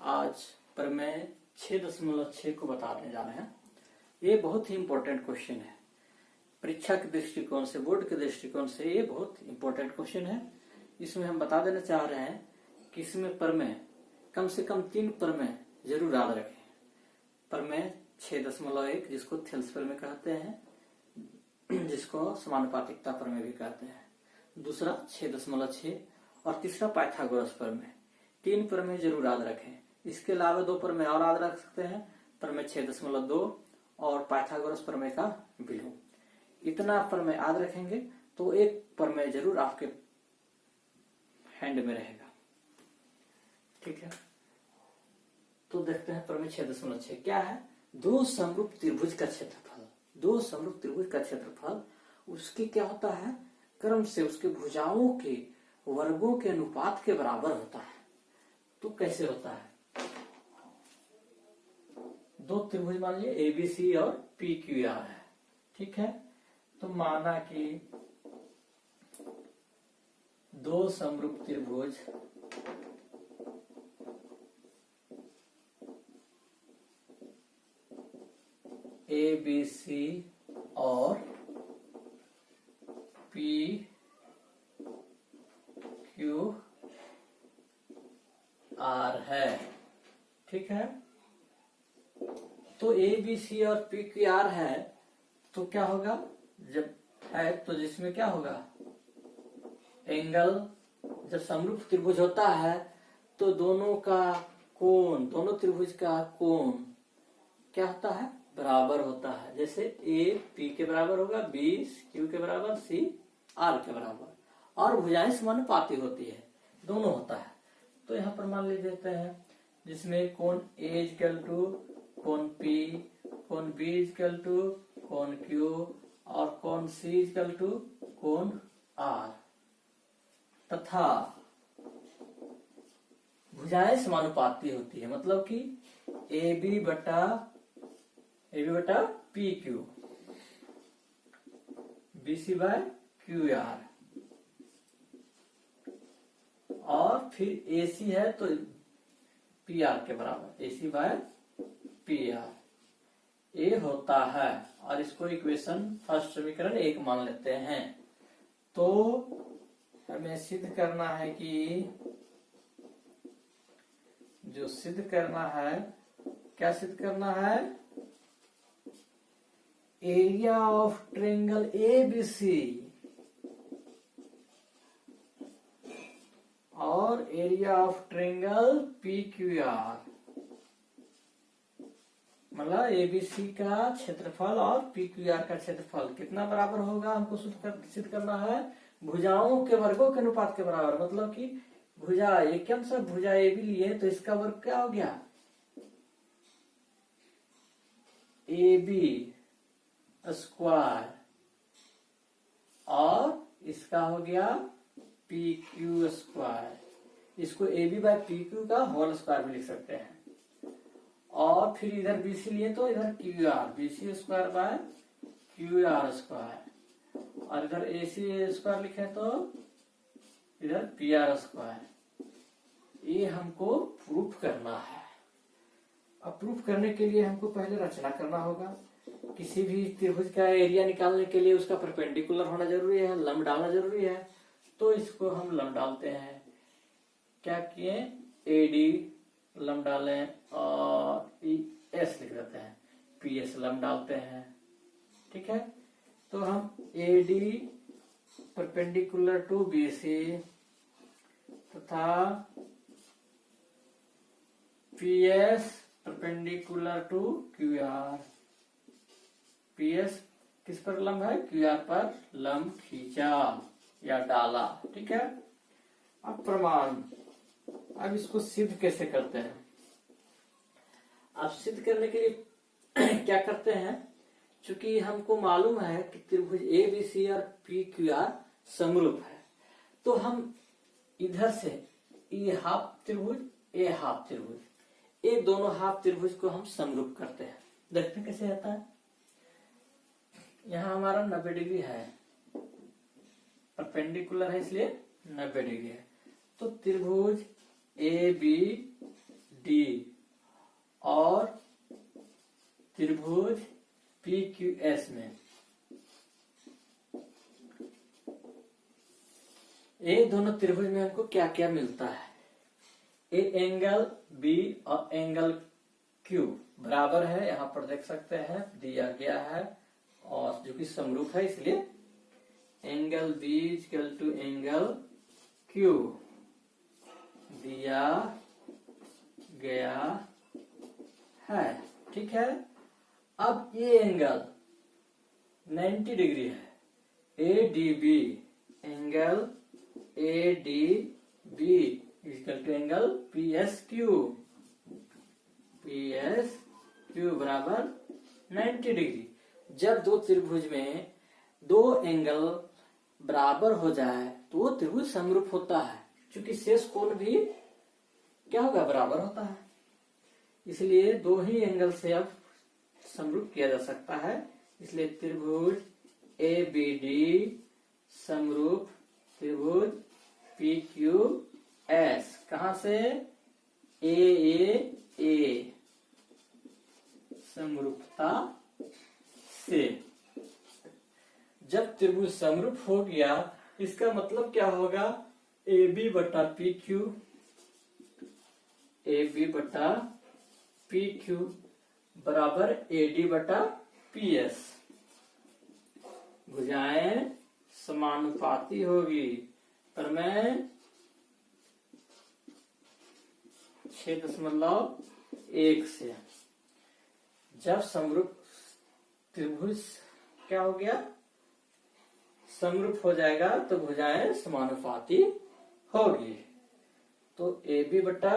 आज प्रमेय 6.6 को बताने जा रहे हैं। ये बहुत ही इंपॉर्टेंट क्वेश्चन है। परीक्षा के दृष्टिकोण से, बोर्ड के दृष्टिकोण से ये बहुत इंपॉर्टेंट क्वेश्चन है। इसमें हम बता देना चाह रहे हैं कि इसमें प्रमेय कम से कम 3 प्रमेय जरूर याद रखें। प्रमेय 6.1 जिसको थेल्स प्रमेय कहते हैं, जिसको समानुपातिकता प्रमेय भी कहते हैं। दूसरा 6.6 और तीसरा पाइथागोरस प्रमेय। 3 प्रमेय जरूर याद रखें। इसके अलावा 2 प्रमेय और याद रख सकते हैं, प्रमेय 6.2 और पाइथागोरस प्रमेय का विलोम। इतना प्रमेय याद रखेंगे तो एक प्रमेय जरूर आपके हैंड में रहेगा। ठीक है, तो देखते हैं प्रमेय 6.6 क्या है। 2 समरूप त्रिभुज का क्षेत्रफल, 2 समरूप त्रिभुज का क्षेत्रफल उसके क्या होता है, क्रम से उसके भुजाओं के वर्गों के अनुपात के बराबर होता है। तो कैसे होता है? 2 त्रिभुज मान लीजिए एबीसी और पीक्यूआर है। ठीक है, तो माना कि 2 समरूप त्रिभुज एबीसी और पी क्यू आर है। ठीक है, तो ए बी सी और पी क्यू आर है तो क्या होगा, जब है तो जिसमें क्या होगा, एंगल, जब समरूप त्रिभुज होता है तो दोनों का कोण, दोनों त्रिभुज का कोण क्या होता है, बराबर होता है। जैसे ए पी के बराबर होगा, बी क्यू के बराबर, सी आर के बराबर, और भुजाएं समानुपाती होती है, दोनों होता है। तो यहाँ पर मान लीजिए देते हैं जिसमें कोण ए इक्वल टू कोण पी, कोण बी इक्वल टू कोण क्यू और कोण सी इक्वल टू कोण आर, तथा भुजाएं समानुपाती होती है। मतलब कि ए बी बटा P Q, B C by Q R, और फिर ए सी है तो पी आर के बराबर, A C bye P are, ये होता है। और इसको इक्वेशन फर्स्ट समीकरण 1 मान लेते हैं। तो हमें सिद्ध करना है कि, जो सिद्ध करना है, क्या सिद्ध करना है, एरिया ऑफ ट्रायंगल एबीसी और एरिया ऑफ ट्रायंगल पीक्यूआर, मतलब एबीसी का क्षेत्रफल और पीक्यूआर का क्षेत्रफल कितना बराबर होगा, हमको सिद्ध करना है भुजाओं के वर्गों के अनुपात के बराबर। मतलब कि भुजा एक सा भुजा ए बी लिए तो इसका वर्ग क्या हो गया, ए बी स्क्वायर, और इसका हो गया पी क्यू स्क्वायर। इसको A B by P Q का होल स्क्वायर भी लिख सकते हैं। और फिर इधर बीसी लिए तो इधर Q R, BC square by Q R square, और इधर ए सी स्क्वायर लिखे तो इधर पी आर स्क्वायर। ये हमको प्रूफ करना है। अब प्रूफ करने के लिए हमको पहले रचना करना होगा। किसी भी त्रिभुज का एरिया निकालने के लिए उसका परपेंडिकुलर होना जरूरी है, लंब डालना जरूरी है। तो इसको हम लंब डालते हैं। क्या किए, ए डी लंब डालें और एस लिख देते हैं, पी एस लंब डालते हैं। ठीक है, तो हम A D perpendicular to B C तथा P S perpendicular to Q R. P S किस पर लंब है, क्यू आर पर लंब खींचा या डाला। ठीक है, अब प्रमाण, अब इसको सिद्ध कैसे करते हैं। अब सिद्ध करने के लिए क्या करते हैं, चूंकि हमको मालूम है कि त्रिभुज ए बी सी और पी क्यू आर समरूप है, तो हम इधर से ये हाफ त्रिभुज, ए हाफ त्रिभुज, ये दोनों हाफ त्रिभुज को हम समरूप करते हैं। देखते हैं कैसे आता है। यहाँ हमारा 90 डिग्री है, परपेंडिकुलर है इसलिए 90 डिग्री है। तो त्रिभुज ए बी डी क्या क्या मिलता है। ए एंगल बी और एंगल क्यू बराबर है, यहाँ पर देख सकते हैं दिया गया है, और जो कि समरूप है इसलिए angle B equal to angle Q दिया गया है। ठीक है, अब ये एंगल 90 डिग्री है, A D B, angle A D B equal to angle P S Q, P S Q बराबर 90 डिग्री। जब दो त्रिभुज में दो एंगल बराबर हो जाए तो वो त्रिभुज समरूप होता है, क्योंकि शेष कोण भी क्या होगा, बराबर होता है। इसलिए दो ही एंगल से अब समरूप किया जा सकता है, इसलिए त्रिभुज ए बी डी समरूप त्रिभुज पी क्यू एस, कहां से, ए समरूपता से। जब त्रिभुज समरूप हो गया इसका मतलब क्या होगा, ए बी बटा पी क्यू, ए बी बटा पी क्यू बराबर ए डी बटा पी एस। भुजाएं समानुपाती होगी। प्रमेय 6.1 से। जब समरूप त्रिभुज क्या हो गया, समरूप हो जाएगा तो भुजाएं समानुपाती होगी। तो ए बी बटा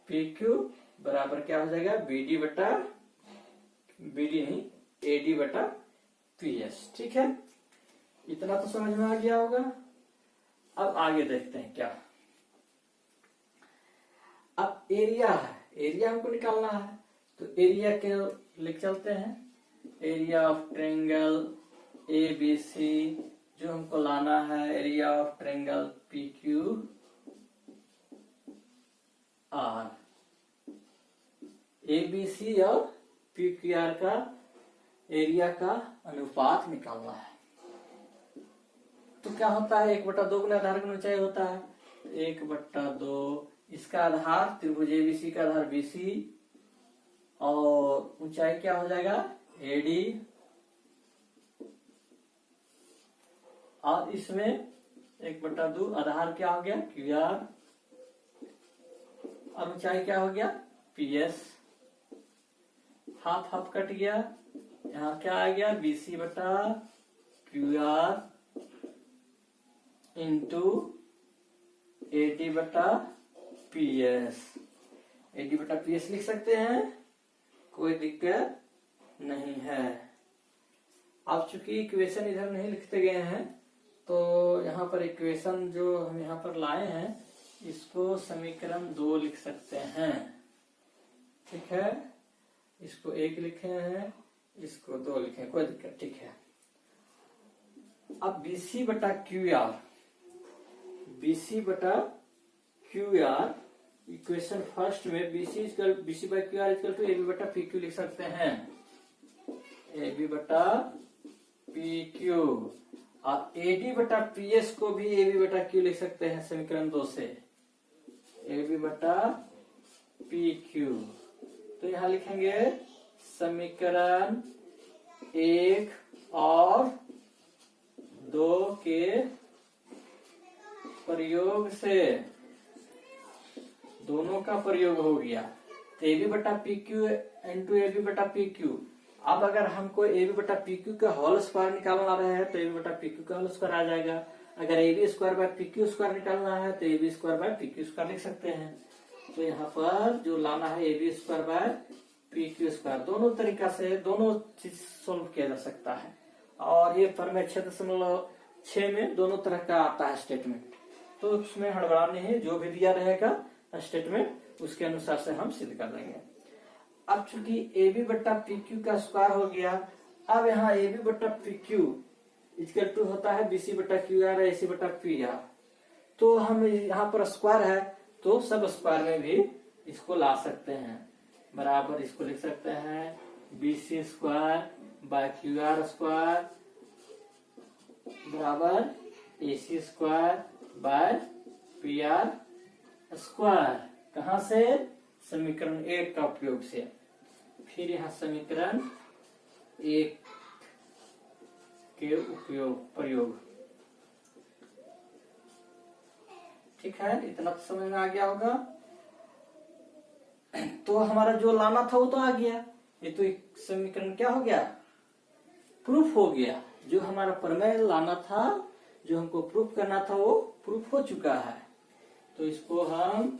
पी क्यू बराबर क्या हो जाएगा, बी डी बटा, बी डी नहीं, ए डी बटा पी एस। ठीक है, इतना तो समझ में आ गया होगा। अब आगे देखते हैं क्या। अब एरिया है, एरिया हमको निकालना है, तो एरिया के लिख चलते हैं। Area of triangle A B C जो हमको लाना है, area of triangle P Q R, A B C और पी क्यू आर का एरिया का अनुपात निकालना है। तो क्या होता है, 1/2 गुना आधार की ऊंचाई होता है, 1/2। इसका आधार त्रिभुज एबीसी का आधार बीसी, और ऊंचाई क्या हो जाएगा, एडी, और इसमें 1/2 आधार क्या हो गया, क्यू आर, और ऊंचाई क्या हो गया, P S. Half half cut गया, यहाँ क्या आ गया, बीसी बटा क्यू आर इंटू एडी बटा पी एस। एडी बटा पी एस लिख सकते हैं, कोई दिक्कत नहीं है। अब चूंकि इक्वेशन इधर नहीं लिखते गए हैं तो यहाँ पर इक्वेशन जो हम यहाँ पर लाए हैं इसको समीकरण 2 लिख सकते हैं। ठीक है, इसको 1 लिखे हैं, इसको 2 लिखे, कोई दिक्कत, ठीक है। अब बीसी बटा क्यू आर, बीसी बटा क्यू आर इक्वेशन फर्स्ट में BC by Q R equal to A B बटा पी क्यू लिख सकते हैं, ए बी बटा पी क्यू, और एडी बटा पी एस को भी ए बी बटा क्यू लिख सकते हैं समीकरण 2 से, ए बी बटा पी क्यू। तो यहां लिखेंगे समीकरण 1 और 2 के प्रयोग से, दोनों का प्रयोग हो गया, तो ए बी बटा P Q into A B बटा पी क्यू। अब अगर हमको ए बी बटा पी क्यू का होल स्क्वायर निकालना रहा है तो ए बी बटा पी क्यू का होल स्क्वायर आ जाएगा। अगर A B square by P Q square निकालना है तो A B square by P Q square लिख सकते हैं। तो यहाँ पर जो लाना है A B square by P Q square, दोनों तरीका से दोनों चीज सोल्व किया जा सकता है। और ये प्रमेय 6.6 में दोनों तरह का आता है स्टेटमेंट, तो उसमें हड़बड़ाने है, जो भी दिया रहेगा स्टेटमेंट उसके अनुसार से हम सिद्ध कर देंगे। अब चूंकि ए बी बट्टा पी क्यू का स्क्वायर हो गया, अब यहाँ ए बी बट्टा पी क्यू इक्वल टू होता है बी सी बट्टा क्यू आर, ए सी बट्टा पी आर। तो हम यहाँ पर स्क्वायर है तो सब स्क्वायर में भी इसको ला सकते हैं, बराबर इसको लिख सकते हैं B C square by Q R square बराबर A C square by P R square, कहां से? समीकरण 1 का उपयोग से। फिर यहाँ समीकरण 1 के प्रयोग। ठीक है, इतना तो समझ में आ गया होगा। तो हमारा जो लाना था वो तो आ गया, ये तो एक समीकरण क्या हो गया? प्रूफ हो गया। जो हमारा प्रमेय लाना था, जो हमको प्रूफ करना था, वो प्रूफ हो चुका है। तो इसको हम